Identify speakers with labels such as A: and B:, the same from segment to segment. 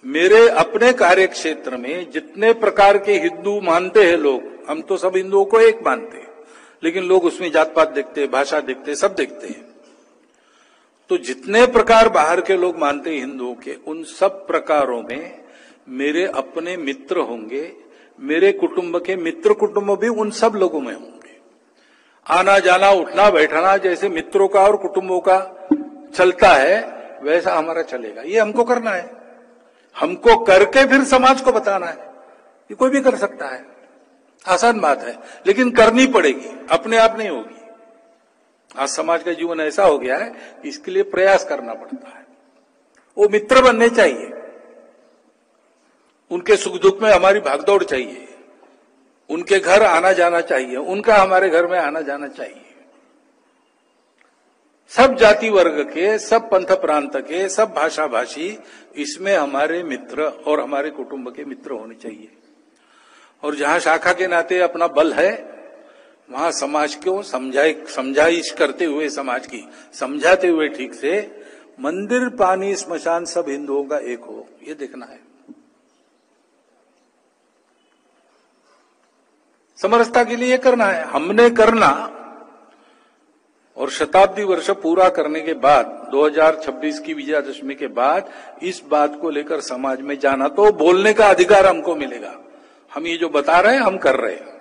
A: मेरे अपने कार्य क्षेत्र में जितने प्रकार के हिंदू मानते हैं लोग, हम तो सब हिंदुओं को एक मानते हैं, लेकिन लोग उसमें जात पात देखते हैं, भाषा देखते हैं, सब देखते हैं। तो जितने प्रकार बाहर के लोग मानते हैं हिंदुओं के, उन सब प्रकारों में मेरे अपने मित्र होंगे, मेरे कुटुंब के मित्र कुटुंब भी उन सब लोगों में होंगे। आना जाना उठना बैठना जैसे मित्रों का और कुटुंबों का चलता है, वैसा हमारा चलेगा। ये हमको करना है, हमको करके फिर समाज को बताना है। ये कोई भी कर सकता है, आसान बात है, लेकिन करनी पड़ेगी, अपने आप नहीं होगी। आज समाज का जीवन ऐसा हो गया है कि इसके लिए प्रयास करना पड़ता है। वो मित्र बनने चाहिए, उनके सुख दुख में हमारी भागदौड़ चाहिए, उनके घर आना जाना चाहिए, उनका हमारे घर में आना जाना चाहिए। सब जाति वर्ग के, सब पंथ प्रांत के, सब भाषा भाषी, इसमें हमारे मित्र और हमारे कुटुंब के मित्र होने चाहिए। और जहां शाखा के नाते अपना बल है, वहां समाज को समझाइश करते हुए, समाज की समझाते हुए ठीक से, मंदिर पानी स्मशान सब हिंदुओं का एक हो, ये देखना है। समरसता के लिए करना है, हमने करना। और शताब्दी वर्ष पूरा करने के बाद, 2026 की विजयादशमी के बाद, इस बात को लेकर समाज में जाना, तो बोलने का अधिकार हमको मिलेगा। हम ये जो बता रहे हैं, हम कर रहे हैं।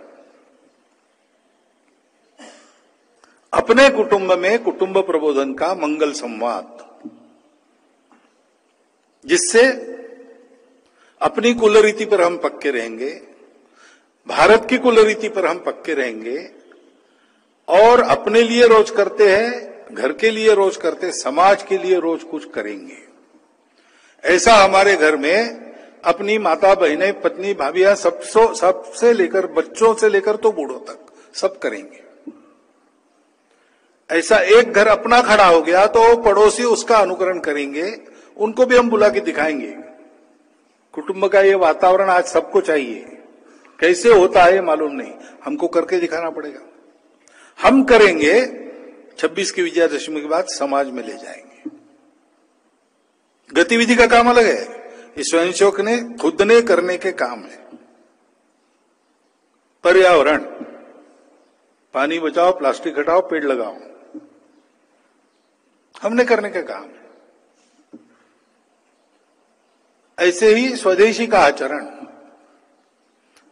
A: अपने कुटुंब में कुटुंब प्रबोधन का मंगल संवाद, जिससे अपनी कुलरीति पर हम पक्के रहेंगे, भारत की कुलरीति पर हम पक्के रहेंगे, और अपने लिए रोज करते हैं, घर के लिए रोज करते, समाज के लिए रोज कुछ करेंगे। ऐसा हमारे घर में अपनी माता बहनें, पत्नी, भाभियां, सबसे लेकर, बच्चों से लेकर तो बूढ़ों तक सब करेंगे। ऐसा एक घर अपना खड़ा हो गया तो पड़ोसी उसका अनुकरण करेंगे, उनको भी हम बुला के दिखाएंगे। कुटुंब का ये वातावरण आज सबको चाहिए, कैसे होता है मालूम नहीं, हमको करके दिखाना पड़ेगा। हम करेंगे, 26 की विजयादशमी के बाद समाज में ले जाएंगे। गतिविधि का काम अलग है, ये स्वयंसेवक ने खुद ने करने के काम है। पर्यावरण, पानी बचाओ, प्लास्टिक हटाओ, पेड़ लगाओ, हमने करने का काम है। ऐसे ही स्वदेशी का आचरण,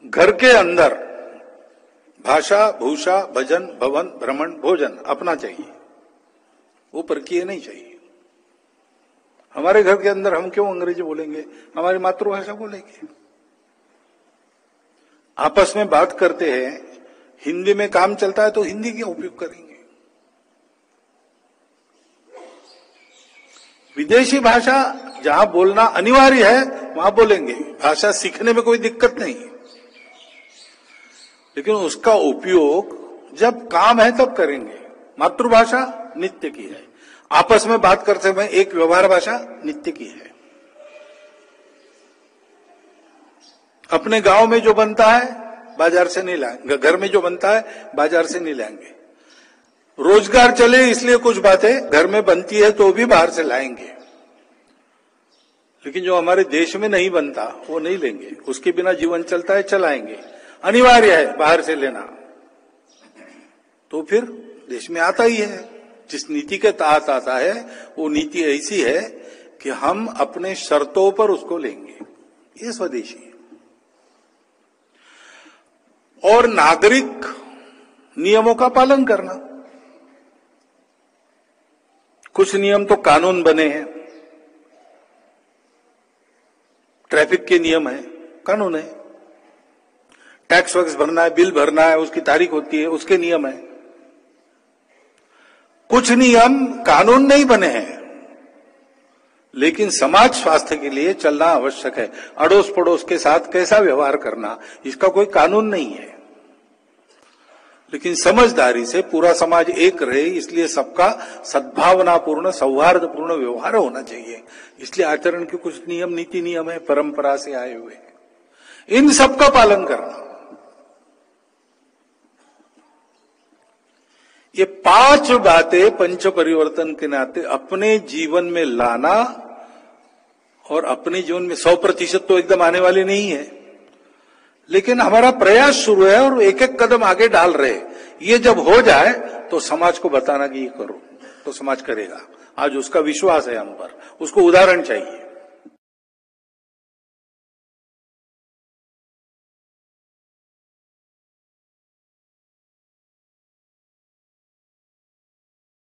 A: घर के अंदर भाषा, भूषा, भजन, भवन, भ्रमण, भोजन अपना चाहिए, वो परकीय नहीं चाहिए। हमारे घर के अंदर हम क्यों अंग्रेजी बोलेंगे, हमारी मातृभाषा बोलेंगे। आपस में बात करते हैं, हिंदी में काम चलता है तो हिंदी का उपयोग करेंगे। विदेशी भाषा जहां बोलना अनिवार्य है वहां बोलेंगे, भाषा सीखने में कोई दिक्कत नहीं है, लेकिन उसका उपयोग जब काम है तब करेंगे। मातृभाषा नित्य की है, आपस में बात करते हुए एक व्यवहार भाषा नित्य की है। अपने गांव में जो बनता है बाजार से नहीं लाएंगे, घर में जो बनता है बाजार से नहीं लाएंगे। रोजगार चले इसलिए कुछ बातें घर में बनती है तो भी बाहर से लाएंगे, लेकिन जो हमारे देश में नहीं बनता वो नहीं लेंगे। उसके बिना जीवन चलता है, चलाएंगे, अनिवार्य है बाहर से लेना, तो फिर देश में आता ही है। जिस नीति के तहत आता है वो नीति ऐसी है कि हम अपने शर्तों पर उसको लेंगे, ये स्वदेशी है। और नागरिक नियमों का पालन करना, कुछ नियम तो कानून बने हैं, ट्रैफिक के नियम है, कानून है, टैक्स वैक्स भरना है, बिल भरना है, उसकी तारीख होती है, उसके नियम है। कुछ नियम कानून नहीं बने हैं, लेकिन समाज स्वास्थ्य के लिए चलना आवश्यक है। अड़ोस पड़ोस के साथ कैसा व्यवहार करना, इसका कोई कानून नहीं है, लेकिन समझदारी से पूरा समाज एक रहे, इसलिए सबका सद्भावनापूर्ण, सौहार्दपूर्ण व्यवहार होना चाहिए। इसलिए आचरण के कुछ नियम, नीति नियम है, परंपरा से आए हुए, इन सब का पालन करना। ये 5 बातें पंच परिवर्तन के नाते अपने जीवन में लाना और अपने जीवन में 100% तो एकदम आने वाली नहीं है, लेकिन हमारा प्रयास शुरू है और एक एक कदम आगे डाल रहे। ये जब हो जाए तो समाज को बताना कि ये करो, तो समाज करेगा। आज उसका विश्वास है हम पर, उसको उदाहरण चाहिए।